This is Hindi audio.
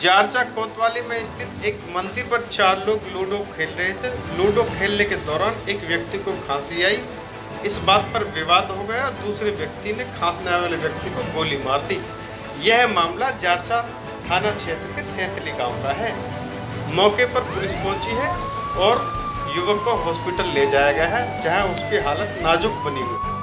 जारचा कोतवाली में स्थित एक मंदिर पर 4 लोग लूडो खेल रहे थे। लूडो खेलने के दौरान एक व्यक्ति को खांसी आई। इस बात पर विवाद हो गया और दूसरे व्यक्ति ने खांसने वाले व्यक्ति को गोली मार दी। यह मामला जारचा थाना क्षेत्र के सैतली गांव का है। मौके पर पुलिस पहुंची है और युवक को हॉस्पिटल ले जाया गया है, जहां उसकी हालत नाजुक बनी हुई है।